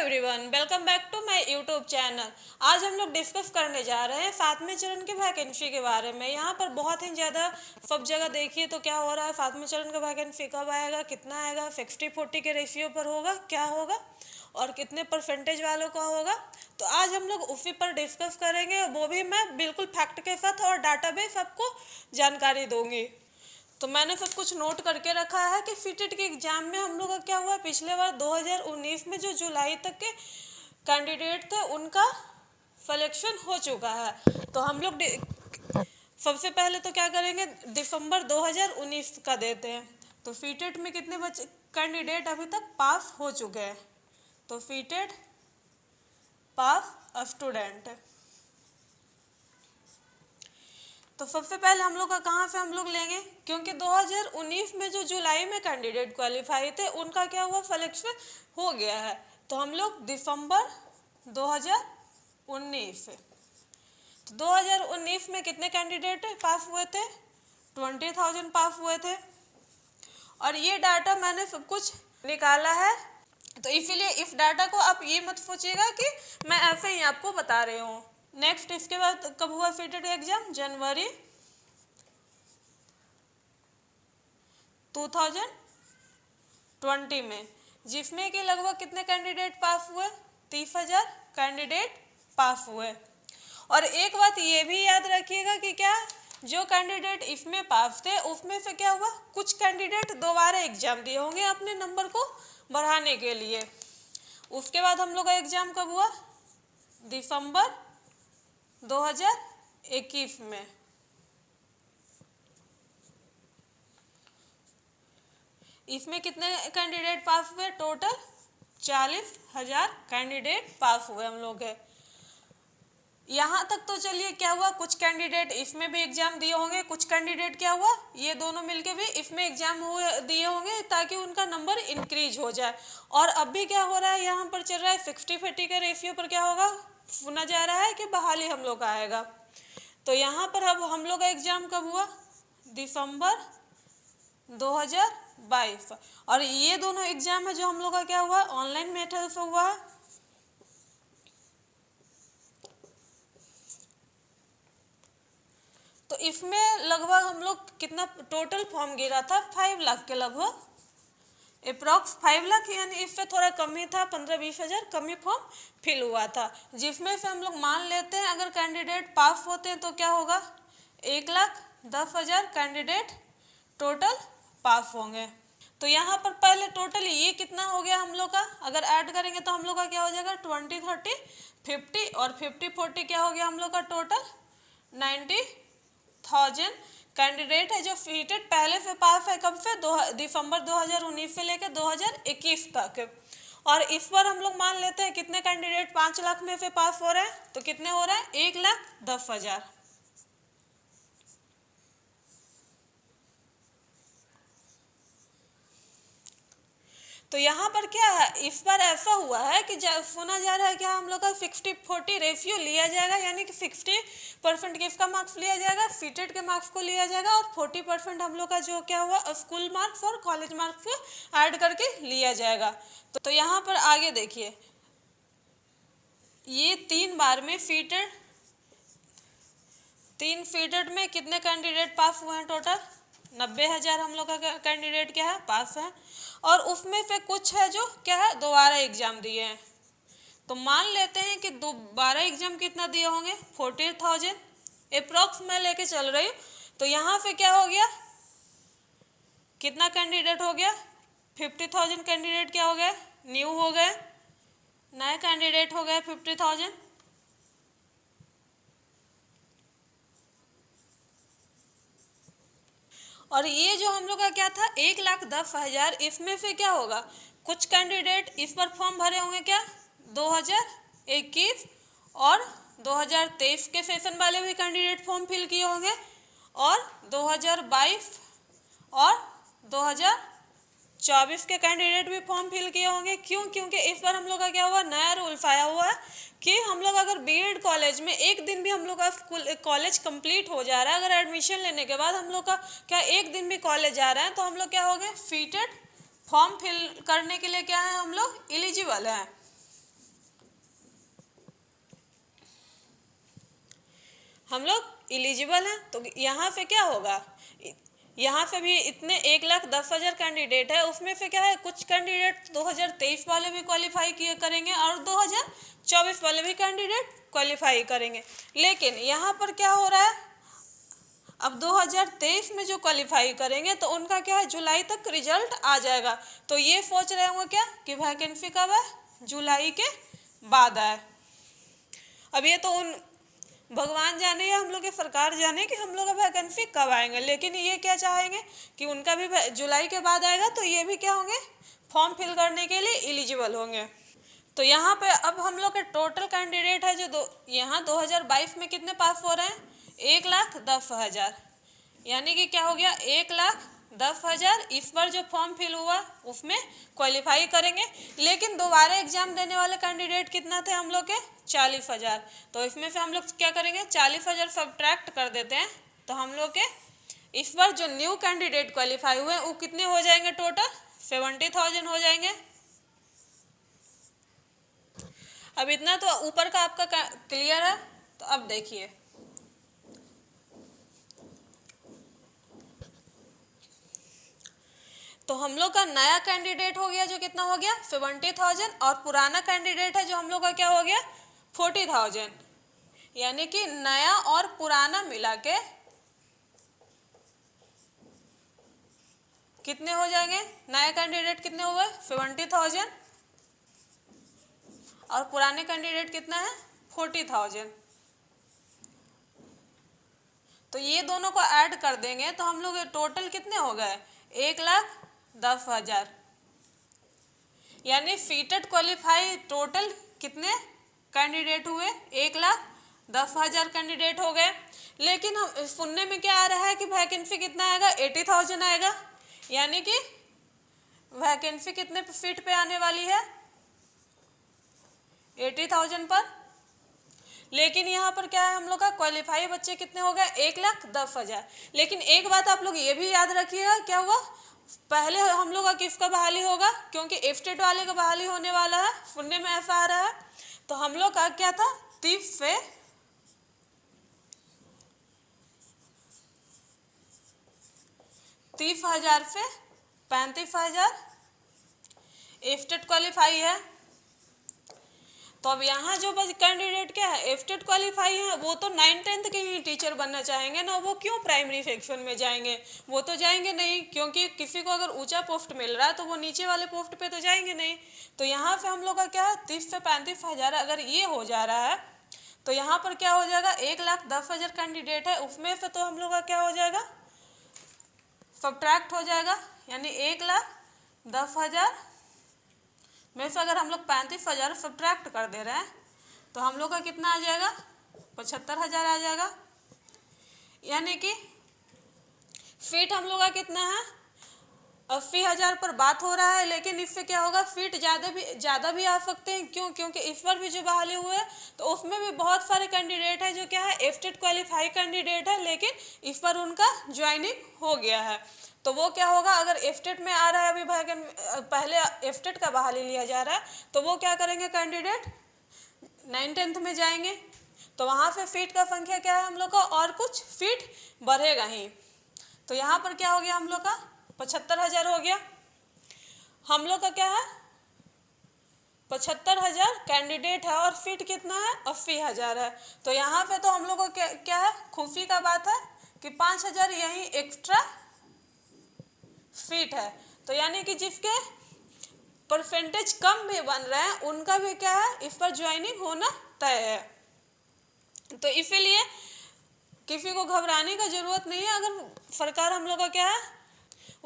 Everyone, welcome back to my YouTube channel. आज हम लोग डिस्कस करने जा रहे हैं 7वें चरण की वैकेंसी के बारे में। यहाँ पर बहुत ही ज़्यादा सब जगह देखिए तो क्या हो रहा है, 7वें चरण का वैकेंसी कब आएगा, कितना आएगा, 60-40 के रेशियो पर होगा, क्या होगा और कितने परसेंटेज वालों का होगा। तो आज हम लोग उसी पर डिस्कस करेंगे, वो भी मैं बिल्कुल फैक्ट के साथ और डाटाबेस आपको जानकारी दूंगी। तो मैंने सब कुछ नोट करके रखा है कि सीटेट के एग्जाम में हम लोग का क्या हुआ। पिछले बार 2019 में जो जुलाई तक के कैंडिडेट थे उनका सिलेक्शन हो चुका है। तो हम लोग सबसे पहले तो क्या करेंगे, दिसंबर 2019 का देते हैं। तो सीटेट में कितने बच्चे कैंडिडेट अभी तक पास हो चुके हैं। तो सीटेट पास स्टूडेंट। तो सबसे पहले हम लोग का कहाँ से हम लोग लेंगे, क्योंकि 2019 में जो जुलाई में कैंडिडेट क्वालिफाई थे उनका क्या हुआ, सिलेक्शन हो गया है। तो हम लोग दिसंबर 2019 से, तो 2019 में कितने कैंडिडेट पास हुए थे, 20,000 पास हुए थे। और ये डाटा मैंने सब कुछ निकाला है, तो इसीलिए इस डाटा को आप ये मत सोचिएगा कि मैं ऐसे ही आपको बता रही हूँ। नेक्स्ट इसके बाद कब हुआ सीटेट एग्जाम, जनवरी 2020 में, जिसमें कि लगभग कितने कैंडिडेट पास हुए, 30,000 कैंडिडेट पास हुए। और एक बात ये भी याद रखिएगा कि क्या जो कैंडिडेट इसमें पास थे उसमें से क्या हुआ, कुछ कैंडिडेट दोबारा एग्जाम दिए होंगे अपने नंबर को बढ़ाने के लिए। उसके बाद हम लोग का एग्जाम कब हुआ, दिसंबर 2021 में। इसमें कितने कैंडिडेट पास हुए, टोटल 40,000 कैंडिडेट पास हुए हम लोग के। यहाँ तक तो चलिए क्या हुआ, कुछ कैंडिडेट इसमें भी एग्जाम दिए होंगे, कुछ कैंडिडेट क्या हुआ, ये दोनों मिलके भी इसमें एग्जाम हुए दिए होंगे ताकि उनका नंबर इंक्रीज हो जाए। और अब भी क्या हो रहा है, यहाँ पर चल रहा है 60-40 के रेशियो पर क्या होगा, सुना जा रहा है कि बहाली हम लोग का आएगा। तो यहाँ पर अब हम लोग का एग्जाम कब हुआ, दिसंबर 2022। और ये दोनों एग्जाम है जो हम लोग का क्या हुआ, ऑनलाइन मेथड से हुआ है। तो इसमें लगभग हम लोग कितना टोटल फॉर्म गिरा था, 5 लाख के लगभग, अप्रॉक्स 5 लाख, यानी इससे थोड़ा कम ही था, 15-20 हज़ार कम ही फॉर्म फिल हुआ था। जिसमें से हम लोग मान लेते हैं अगर कैंडिडेट पास होते हैं तो क्या होगा, 1,10,000 कैंडिडेट टोटल पास होंगे। तो यहाँ पर पहले टोटल ये कितना हो गया हम लोग का, अगर ऐड करेंगे तो हम लोग का क्या हो जाएगा, 20, 30, 50 और 50-40 क्या हो गया हम लोग का, टोटल 90,000 कैंडिडेट है जो सीटेट पहले से पास है। कब से, दिसंबर 2019 से लेकर 2021 तक। और इस पर हम लोग मान लेते हैं कितने कैंडिडेट 5 लाख में से पास हो रहे हैं, तो कितने हो रहे हैं, 1,10,000। तो यहाँ पर क्या है, इस बार ऐसा हुआ है कि सुना जा रहा है कि हम लोग का 60-40 रेशियो लिया जाएगा, यानी कि 60% किसका मार्क्स लिया जाएगा, सीटेट के मार्क्स को लिया जाएगा और 40% हम लोग का जो क्या हुआ, स्कूल मार्क्स और कॉलेज मार्क्स को ऐड करके लिया जाएगा। तो यहाँ पर आगे देखिए, ये 3 बार में सीटेट, 3 सीटेट में कितने कैंडिडेट पास हुए हैं, टोटल 90,000 हम लोग का कैंडिडेट क्या है, पास है। और उसमें से कुछ है जो क्या है, दोबारा एग्जाम दिए हैं। तो मान लेते हैं कि दोबारा एग्जाम कितना दिए होंगे, 40,000 अप्रॉक्स मैं लेके चल रही हूँ। तो यहाँ से क्या हो गया, कितना कैंडिडेट हो गया, 50,000 कैंडिडेट क्या हो गए, न्यू हो गए, नए कैंडिडेट हो गए 50,000। और ये जो हम लोग का क्या था, 1,10,000, इसमें से क्या होगा, कुछ कैंडिडेट इस पर फॉर्म भरे होंगे क्या, 2021 और 2023 के सेशन वाले भी कैंडिडेट फॉर्म फिल किए होंगे, और 2022 और 2024 के कैंडिडेट भी फॉर्म फिल किए होंगे। क्यों, क्योंकि इस बार हम लोग का क्या हुआ, नया रूल आया हुआ है कि हम लोग अगर बीएड कॉलेज में एक दिन भी हम लोग का कॉलेज कंप्लीट हो जा रहा है, अगर एडमिशन लेने के बाद हम लोग का क्या एक दिन भी कॉलेज जा रहे हैं, तो हम लोग क्या हो गए, सीटेट फॉर्म फिल करने के लिए क्या है, हम लोग एलिजिबल हैं। हम लोग एलिजिबल हैं। तो यहाँ पे क्या होगा, यहाँ पे भी इतने 1,10,000 कैंडिडेट है, उसमें से क्या है कुछ कैंडिडेट 2023 वाले भी क्वालिफाई किए करेंगे और 2024 वाले भी कैंडिडेट क्वालिफाई करेंगे। लेकिन यहाँ पर क्या हो रहा है, अब 2023 में जो क्वालिफाई करेंगे तो उनका क्या है जुलाई तक रिजल्ट आ जाएगा। तो ये सोच रहे होंगे क्या कि वैकेंसी कब है, जुलाई के बाद आए। अब ये तो उन भगवान जाने या हम लोग की सरकार जाने कि हम लोग का वैकेंसी कब आएंगे, लेकिन ये क्या चाहेंगे कि उनका भी जुलाई के बाद आएगा तो ये भी क्या होंगे, फॉर्म फिल करने के लिए एलिजिबल होंगे। तो यहाँ पे अब हम लोग के टोटल कैंडिडेट है जो यहाँ 2022 में कितने पास हो रहे हैं, 1,10,000, यानी कि क्या हो गया 1,10,000 इस बार जो फॉर्म फिल हुआ उसमें क्वालिफाई करेंगे। लेकिन दोबारा एग्जाम देने वाले कैंडिडेट कितना थे हम लोग के, 40,000। तो इसमें से हम लोग क्या करेंगे, 40,000 सब्ट्रैक्ट कर देते हैं, तो हम लोग के इस बार जो न्यू कैंडिडेट क्वालिफाई हुए वो कितने हो जाएंगे, टोटल 70,000 हो जाएंगे। अब इतना तो ऊपर का आपका क्लियर है। तो अब देखिए, तो हम लोग का नया कैंडिडेट हो गया जो कितना हो गया 70,000, और पुराना कैंडिडेट है जो हम लोग का क्या हो गया 40,000, यानी कि नया और पुराना मिला के कितने हो जाएंगे, नया कैंडिडेट कितने हुए 70,000 और पुराने कैंडिडेट कितना है 40,000। तो ये दोनों को ऐड कर देंगे तो हम लोग टोटल कितने हो गए 1,10,000, यानी सीटेड क्वालिफाई टोटल कितने कैंडिडेट हुए 1,10,000 कैंडिडेट हो गए। लेकिन हम सुनने में क्या आ रहा है कि वैकेंसी कितना आएगा 80,000 आएगा, यानी कि वैकेंसी कितने सीट पे आने वाली है 80,000 पर। लेकिन यहाँ पर क्या है हम लोग का क्वालिफाई बच्चे कितने हो गए 1,10,000। लेकिन एक बात आप लोग ये भी याद रखिएगा, क्या हुआ पहले हम लोग का किसका बहाली होगा, क्योंकि एफस्टेट वाले का बहाली होने वाला है, सुनने में ऐसा आ रहा है। तो हम लोग का क्या था 30 से 30,000 से 35,000 एफस्टेट क्वालिफाई है। तो अब यहाँ जो बस कैंडिडेट क्या है एफस्टेट क्वालिफाई है, वो तो 9th-10th के ही टीचर बनना चाहेंगे ना, वो क्यों प्राइमरी सेक्शन में जाएंगे, वो तो जाएंगे नहीं, क्योंकि किसी को अगर ऊंचा पोस्ट मिल रहा है तो वो नीचे वाले पोस्ट पे तो जाएंगे नहीं। तो यहाँ पे हम लोग का क्या है 30 से 35,000 अगर ये हो जा रहा है तो यहाँ पर क्या हो जाएगा 1,10,000 कैंडिडेट है, उसमें से तो हम लोग का क्या हो जाएगा सब्ट्रैक्ट हो जाएगा, यानी 1,10,000 में से अगर हम लोग 35,000 सब्ट्रैक्ट कर दे रहे हैं तो हम लोग का कितना आ जाएगा 75,000 आ जाएगा। यानी कि फीट हम लोग का कितना है 80,000 पर बात हो रहा है, लेकिन इससे क्या होगा फीट ज़्यादा भी आ सकते हैं। क्यों, क्योंकि इस पर भी जो बहाली हुए है तो उसमें भी बहुत सारे कैंडिडेट है जो क्या है एफस्टेट क्वालिफाई कैंडिडेट है, लेकिन इस पर उनका ज्वाइनिंग हो गया है। तो वो क्या होगा अगर एफस्टेट में आ रहा है अभी पहले एफस्टेट का बहाली लिया जा रहा है तो वो क्या करेंगे कैंडिडेट 9th-10th में जाएंगे, तो वहाँ से सीट का संख्या क्या है हम लोग का और कुछ सीट बढ़ेगा ही। तो यहाँ पर क्या हो गया हम लोग का 75,000 हो गया। हम लोग का क्या है 75,000 कैंडिडेट है और सीट कितना है 80,000 है। तो यहाँ पे तो हम लोग को क्या है खुशी का बात है कि 5,000 यही एक्स्ट्रा सीट है। तो यानी कि जिसके परसेंटेज कम भी बन रहे हैं उनका भी क्या है इस पर ज्वाइनिंग होना तय है। तो इसीलिए किसी को घबराने का जरूरत नहीं है। अगर सरकार हम लोग का क्या है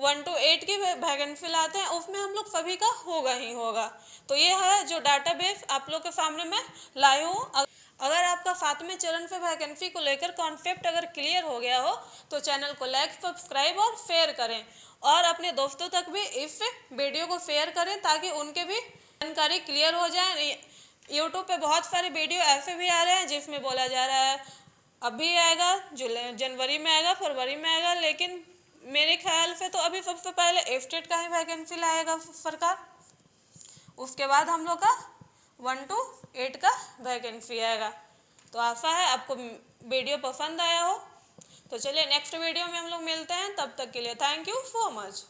1 to 8 की वैकेंसी लाते हैं उसमें हम लोग सभी का होगा ही होगा। तो ये है जो डाटाबेस आप लोग के सामने मैं लाई हूँ। अगर आपका 7वें चरण पे वैकेंसी को लेकर कॉन्सेप्ट अगर क्लियर हो गया हो तो चैनल को लाइक सब्सक्राइब और शेयर करें और अपने दोस्तों तक भी इस वीडियो को शेयर करें ताकि उनके भी जानकारी क्लियर हो जाए। यूट्यूब पे बहुत सारे वीडियो ऐसे भी आ रहे हैं जिसमें बोला जा रहा है अभी आएगा जनवरी में आएगा फरवरी में आएगा, लेकिन मेरे ख्याल से तो अभी सबसे पहले एफस्टेट का ही वैकेंसी लाएगा सरकार, उसके बाद हम लोग का 1 to 8 का वैकेंसी आएगा। तो आशा है आपको वीडियो पसंद आया हो। तो चलिए नेक्स्ट वीडियो में हम लोग मिलते हैं, तब तक के लिए थैंक यू सो मच।